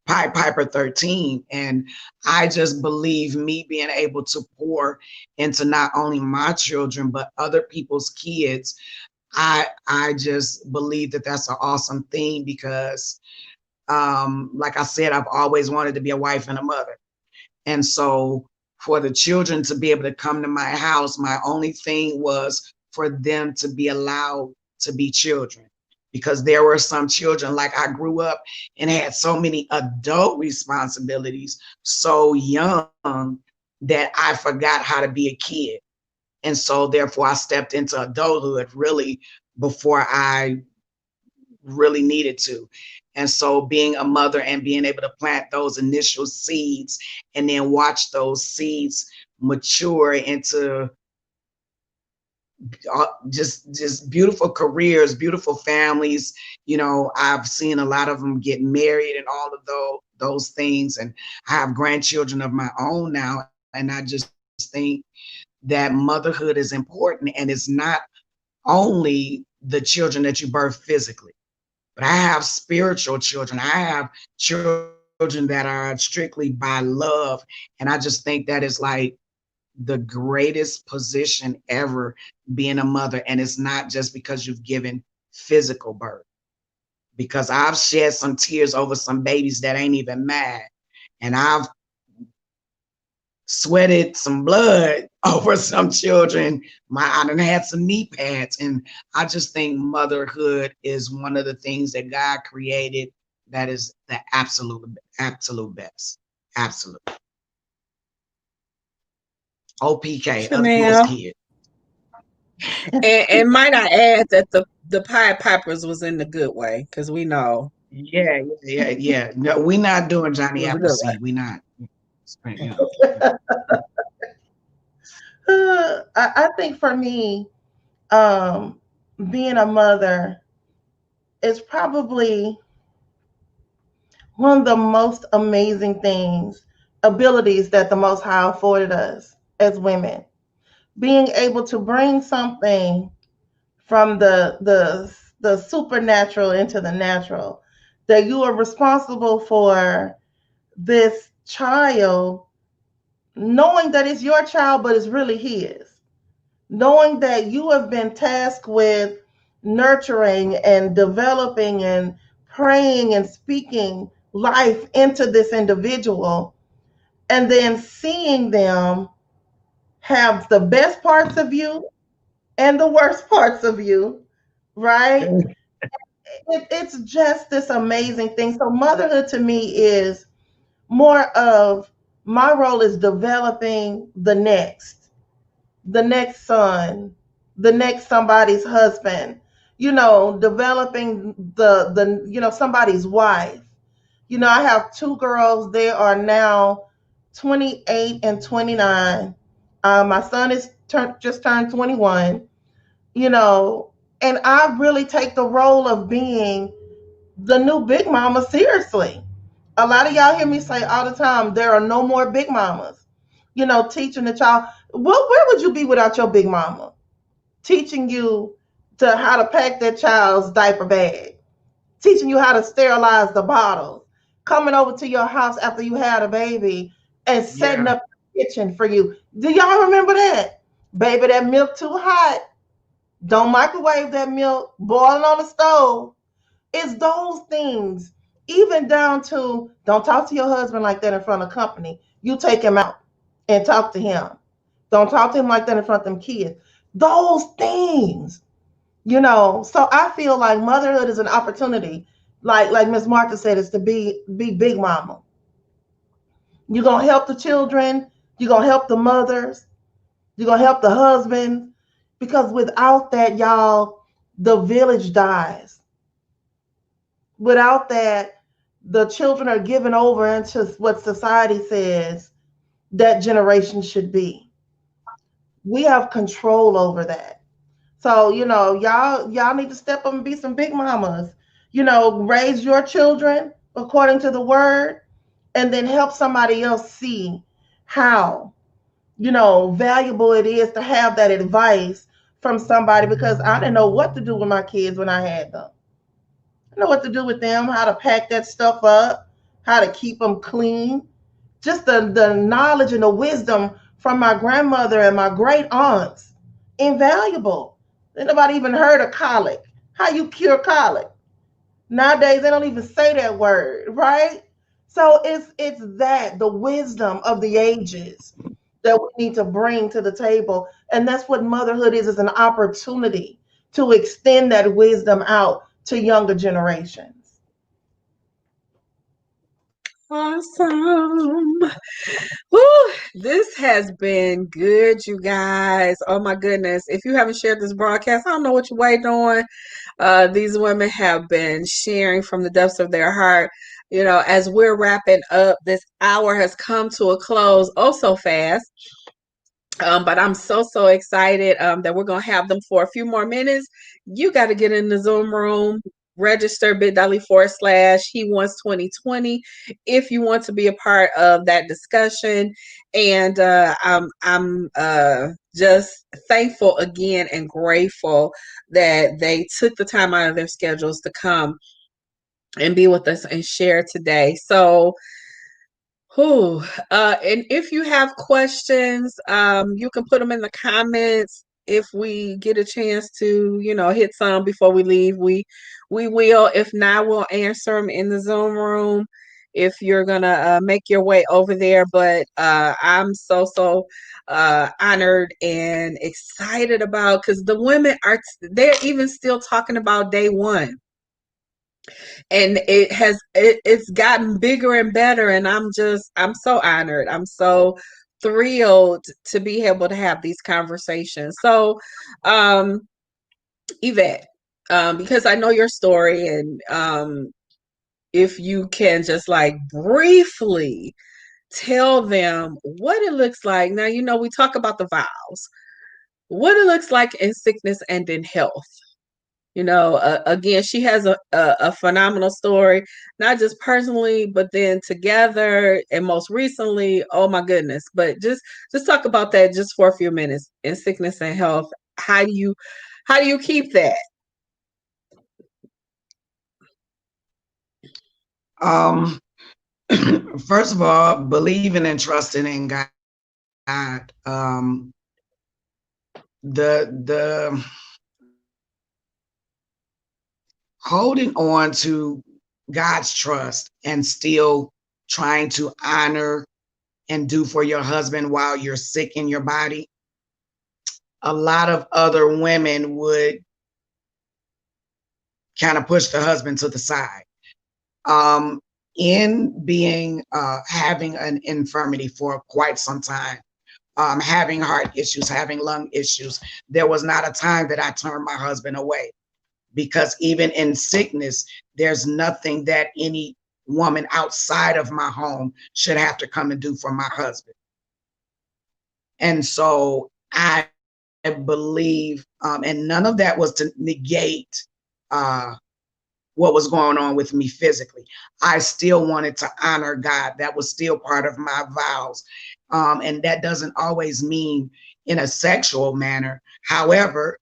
Pied Piper 13. And I just believe me being able to pour into not only my children, but other people's kids. I just believe that that's an awesome thing, because like I said, I've always wanted to be a wife and a mother. And so for the children to be able to come to my house, my only thing was for them to be allowed to be children, because there were some children, like I grew up and had so many adult responsibilities so young that I forgot how to be a kid. And so therefore I stepped into adulthood really before I really needed to. And so being a mother and being able to plant those initial seeds and then watch those seeds mature into just beautiful careers, beautiful families. I've seen a lot of them get married and all of those things. And I have grandchildren of my own now. And I just think that motherhood is important. And it's not only the children that you birth physically, but I have spiritual children. I have children that are strictly by love. And I just think that is like the greatest position ever, being a mother. And it's not just because you've given physical birth, because I've shed some tears over some babies that ain't even mad. And I've sweated some blood over some children. I done had some knee pads. And I just think motherhood is one of the things that God created that is the absolute best. Absolute. OPK, other people's kids. And might I add that the Pied Pipers was in the good way, because we know. Yeah. No, we're not doing Johnny Appleseed. We not. I think for me, being a mother is probably one of the most amazing abilities that the Most High afforded us as women. Being able to bring something from the supernatural into the natural, that you are responsible for this child knowing that it's your child, but it's really his, knowing that you have been tasked with nurturing and developing and praying and speaking life into this individual, and then seeing them have the best parts of you and the worst parts of you, right? It's just this amazing thing. So, motherhood to me is more of, my role is developing the next son, the next somebody's husband, developing somebody's wife. I have two girls. They are now 28 and 29. My son is just turned 21, you know, and I really take the role of being the new big mama seriously. A lot of y'all hear me say all the time, there are no more big mamas. Teaching the child. Well, where would you be without your big mama? Teaching you to how to pack that child's diaper bag, teaching you how to sterilize the bottles, coming over to your house after you had a baby and setting Yeah. up the kitchen for you. Do y'all remember that? Baby, that milk too hot. Don't microwave that milk, boiling on the stove. It's those things, even down to, don't talk to your husband like that in front of company. You take him out and talk to him. Don't talk to him like that in front of them kids. Those things, So I feel like motherhood is an opportunity, like Miss Martha said, is to be big mama. You're gonna help the children. You're gonna help the mothers. You're gonna help the husbands. Because without that, y'all, the village dies. Without that, the children are given over into what society says that generation should be. We have control over that. So, y'all need to step up and be some big mamas. Raise your children according to the word, and then help somebody else see how, valuable it is to have that advice from somebody, because I didn't know what to do with my kids when I had them. I know what to do with them, how to pack that stuff up, how to keep them clean. Just the knowledge and the wisdom from my grandmother and my great aunts, invaluable. Ain't nobody even heard of colic. How you cure colic? Nowadays they don't even say that word, right? So it's that the wisdom of the ages that we need to bring to the table, and that's what motherhood is an opportunity to extend that wisdom out to younger generations. Awesome. Whew, this has been good, you guys. Oh my goodness. If you haven't shared this broadcast, I don't know what you're waiting on. These women have been sharing from the depths of their heart. As we're wrapping up, this hour has come to a close oh so fast. But I'm so excited that we're going to have them for a few more minutes. You got to get in the Zoom room, register bit.ly/ He Wants 2020 if you want to be a part of that discussion. And I'm just thankful again and grateful that they took the time out of their schedules to come and be with us and share today. So, and if you have questions, you can put them in the comments. If we get a chance to, hit some before we leave, we will. If not, we'll answer them in the Zoom room if you're gonna make your way over there. But I'm so honored and excited about, because the women they're even still talking about day one, and it's gotten bigger and better, and I'm so honored, I'm so thrilled to be able to have these conversations. So Yvette, because I know your story, and if you can just like briefly tell them what it looks like now. We talk about the vows, what it looks like in sickness and in health. Again, she has a phenomenal story, not just personally, but then together, and most recently. Oh my goodness. But just talk about that just for a few minutes in sickness and health. How do you keep that? Um, First of all, believing and trusting in God. The holding on to God's trust and still trying to honor and do for your husband while you're sick in your body. A lot of other women would kind of push the husband to the side. In being having an infirmity for quite some time, having heart issues, having lung issues, there was not a time that I turned my husband away, because even in sickness, there's nothing that any woman outside of my home should have to come and do for my husband. And so I believe, and none of that was to negate what was going on with me physically. I still wanted to honor God. That was still part of my vows. And that doesn't always mean in a sexual manner. However,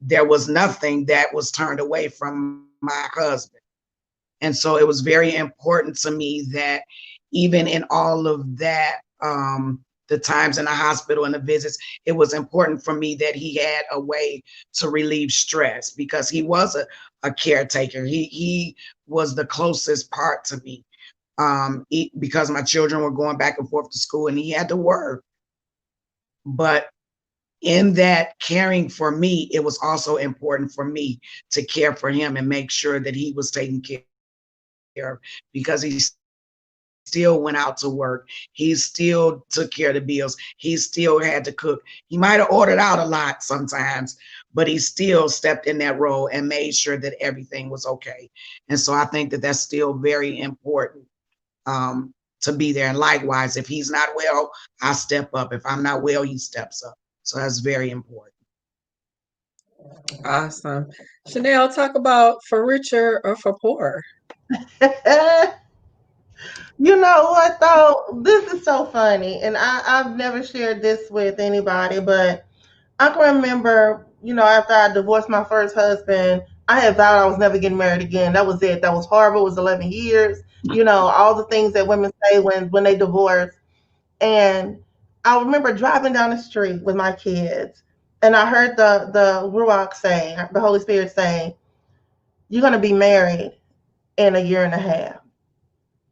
there was nothing that was turned away from my husband. And so it was very important to me that even in all of that, the times in the hospital and the visits, it was important for me that he had a way to relieve stress, because he was a caretaker. He was the closest part to me, because my children were going back and forth to school and he had to work. But in that caring for me, it was also important for me to care for him and make sure that he was taken care of, because he still went out to work. He still took care of the bills. He still had to cook. He might have ordered out a lot sometimes, but he still stepped in that role and made sure that everything was okay. And so I think that that's still very important, to be there. And likewise, if he's not well, I step up. If I'm not well, he steps up. So that's very important. Awesome. Chanel, talk about for richer or for poorer. You know what though? This is so funny. And I've never shared this with anybody, but I can remember, after I divorced my first husband, I had vowed I was never getting married again. That was it. That was horrible. It was 11 years. All the things that women say when they divorce. And I remember driving down the street with my kids, and I heard the Ruach say, the Holy Spirit saying, "You're gonna be married in a year and a half."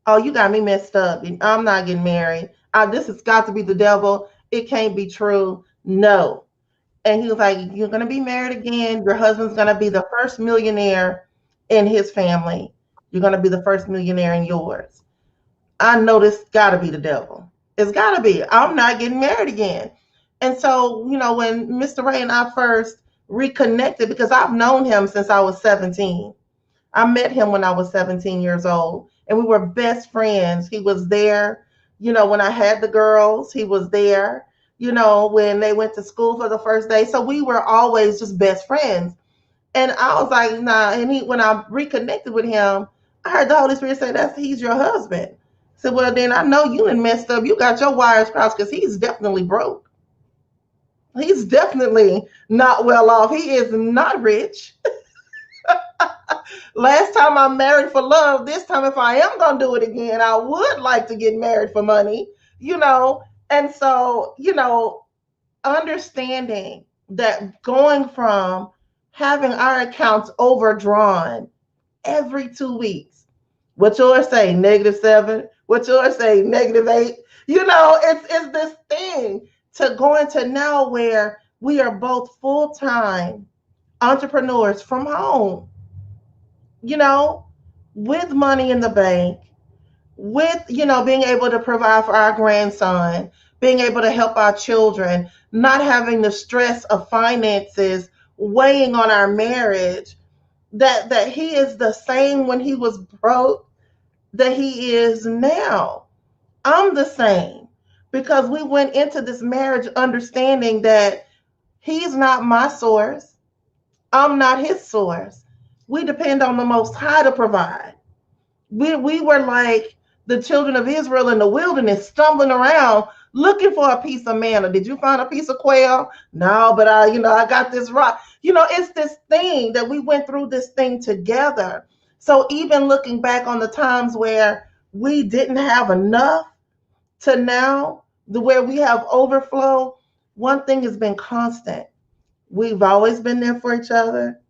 Oh, you got me messed up. I'm not getting married. This has got to be the devil. It can't be true. No. And he was like, "You're going to be married again. Your husband's going to be the first millionaire in his family. You're going to be the first millionaire in yours." I know this got to be the devil. It's got to be. I'm not getting married again. And so, when Mr. Ray and I first reconnected, because I've known him since I was 17. I met him when I was 17 years old, and we were best friends. He was there, when I had the girls, he was there, when they went to school for the first day. So we were always just best friends. And I was like, nah. And when I reconnected with him, I heard the Holy Spirit say, he's your husband. I said, well, then I know you done messed up. You got your wires crossed, because he's definitely broke. He's definitely not well off. He is not rich. Last time I married for love. This time, if I am going to do it again, I would like to get married for money, And so, understanding that going from having our accounts overdrawn every 2 weeks, what yours say, -7, what yours say, -8, it's this thing to going to now where we are both full-time entrepreneurs from home, with money in the bank, with, being able to provide for our grandson, being able to help our children, not having the stress of finances weighing on our marriage, that he is the same when he was broke that he is now. I'm the same, because we went into this marriage understanding that he's not my source. I'm not his source. We depend on the Most High to provide. We were like the children of Israel in the wilderness, stumbling around looking for a piece of manna. Did you find a piece of quail? No, but I got this rock. It's this thing that we went through this thing together. So even looking back on the times where we didn't have enough, to now where we have overflow, one thing has been constant. We've always been there for each other.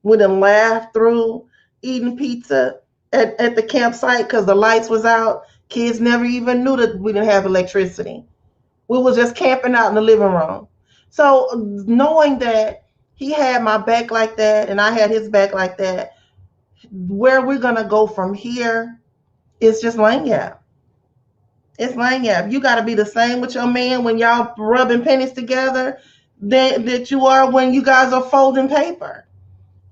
We done laughed through eating pizza at the campsite because the lights was out. Kids never even knew that we didn't have electricity. We was just camping out in the living room. So knowing that he had my back like that and I had his back like that, where we're gonna go from here is just Lanyap. It's Lanyap. You gotta be the same with your man when y'all rubbing pennies together that you are when you guys are folding paper.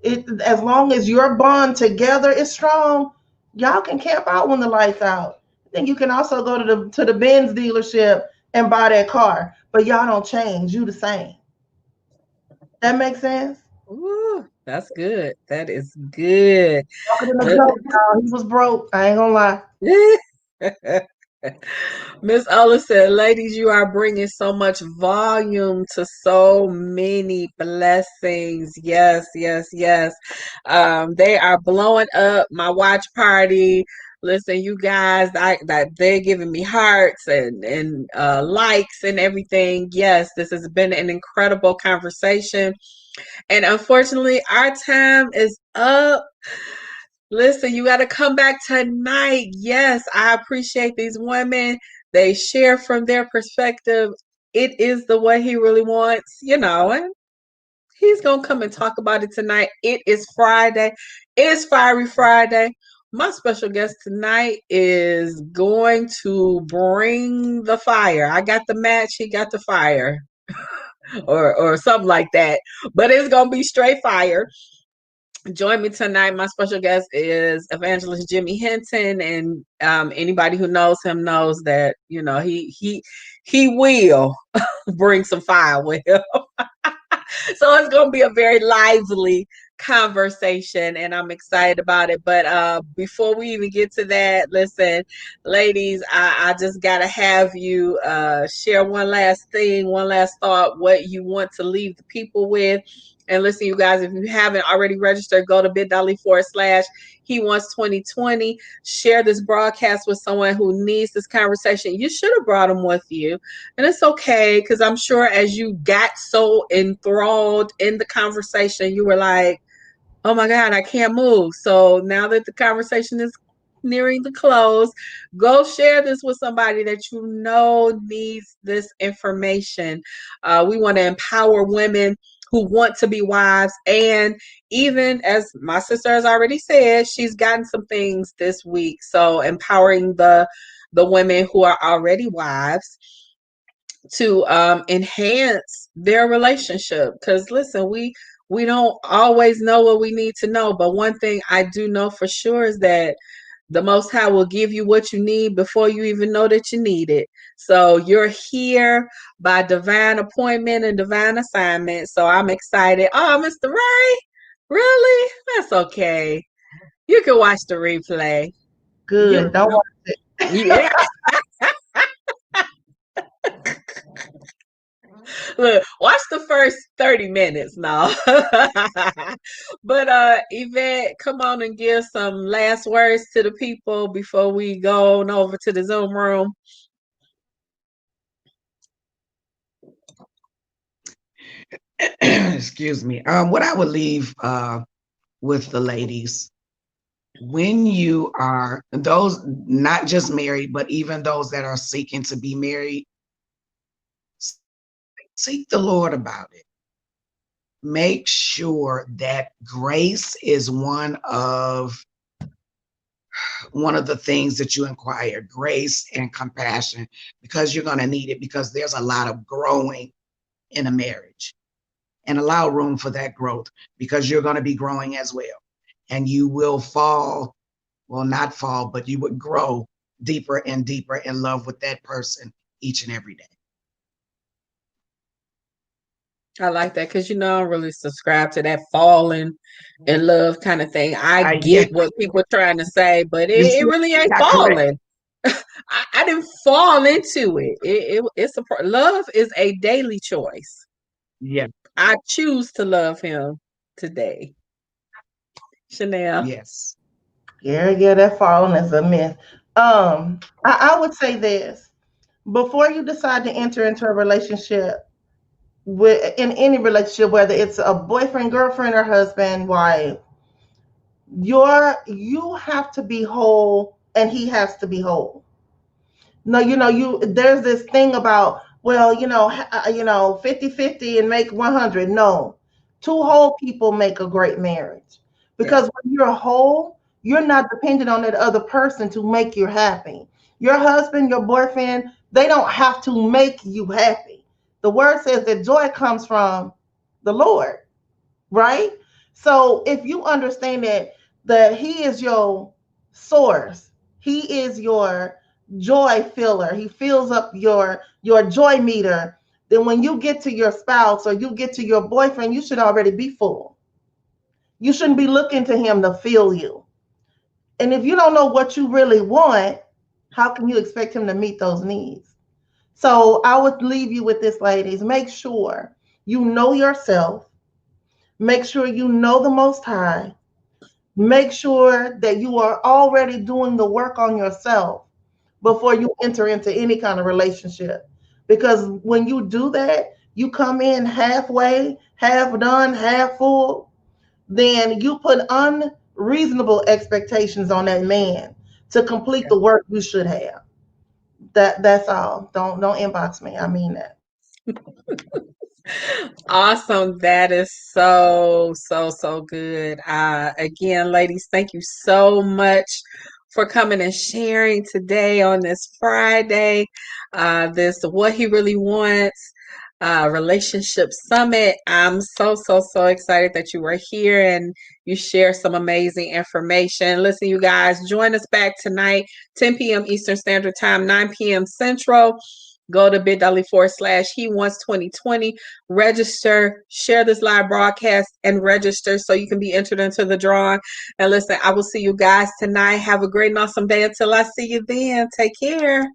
As long as your bond together is strong, y'all can camp out when the lights out. Then you can also go to the Benz dealership and buy that car, but y'all don't change. You the same. That makes sense. Ooh, that's good. That is good. Talking in a joke, y'all. He was broke. I ain't gonna lie. Miss Ola said, ladies, you are bringing so much volume to so many blessings. Yes, yes, yes. They are blowing up my watch party. Listen, you guys, that they're giving me hearts and likes and everything. Yes, this has been an incredible conversation. And unfortunately, our time is up. Listen, you got to come back tonight. Yes, I appreciate these women. They share from their perspective. It is the way he really wants, and he's going to come and talk about it tonight. It is Friday. It is Fiery Friday. My special guest tonight is going to bring the fire. I got the match, he got the fire, or something like that. But it's going to be straight fire. Join me tonight. My special guest is Evangelist Jimmy Hinton, and anybody who knows him knows that he will bring some fire with him. So it's going to be a very lively conversation, and I'm excited about it. But before we even get to that, listen, ladies, I just got to have you share one last thing, one last thought, what you want to leave the people with. And listen, you guys, if you haven't already registered, go to bit.ly/He Wants 2020. Share this broadcast with someone who needs this conversation. You should have brought them with you. And it's okay, because I'm sure as you got so enthralled in the conversation, you were like, oh my God, I can't move. So now that the conversation is nearing the close, go share this with somebody that you know needs this information. We want to empower women who want to be wives. And even as my sister has already said, she's gotten some things this week. So empowering the women who are already wives to enhance their relationship. Because listen, we don't always know what we need to know, but one thing I do know for sure is that the Most High will give you what you need before you even know that you need it. So you're here by divine appointment and divine assignment. So I'm excited. Oh, Mr. Ray, really? That's okay. You can watch the replay. Good. Don't watch it. Yeah. Look, watch the first 30 minutes now. But Yvette, come on and give some last words to the people before we go on over to the Zoom room. Excuse me. What I would leave with the ladies, when you are those not just married, but even those that are seeking to be married, seek the Lord about it. Make sure that grace is one of the things that you inquire, grace and compassion, because you're going to need it, because there's a lot of growing in a marriage. And allow room for that growth, because you're going to be growing as well. And you will not fall, but you would grow deeper and deeper in love with that person each and every day. I like that, because I don't really subscribe to that falling in love kind of thing. I get what people are trying to say, but it really ain't falling. I didn't fall into it. It's love is a daily choice. Yeah. I choose to love him today. Chanel. Yes. Yeah, that falling is a myth. I would say this. before you decide to enter into a relationship, in any relationship, whether it's a boyfriend, girlfriend, or husband, wife, you have to be whole and he has to be whole. No, you there's this thing about, well, 50-50 and make 100. No. Two whole people make a great marriage. Yeah. Because when you're whole, you're not dependent on that other person to make you happy. Your husband, your boyfriend, they don't have to make you happy. The word says that joy comes from the Lord, right? So if you understand that he is your source, he is your joy filler, he fills up your joy meter, then when you get to your spouse or you get to your boyfriend, you should already be full. You shouldn't be looking to him to fill you. And if you don't know what you really want, how can you expect him to meet those needs? So I would leave you with this, ladies. Make sure you know yourself. Make sure you know the Most High. Make sure that you are already doing the work on yourself before you enter into any kind of relationship. Because when you do that, you come in halfway, half done, half full, then you put unreasonable expectations on that man to complete the work you should have. That's all. Don't inbox me. I mean that. Awesome. That is so, so, so good. Again, ladies, thank you so much for coming and sharing today on this Friday. This What He Really Wants Relationship Summit. I'm so, so, so excited that you were here and you share some amazing information. Listen, you guys, join us back tonight, 10 p.m. Eastern Standard Time, 9 p.m. Central. Go to bit.ly/He Wants 2020. Register, share this live broadcast, and register so you can be entered into the drawing. And listen, I will see you guys tonight. Have a great and awesome day. Until I see you then, take care.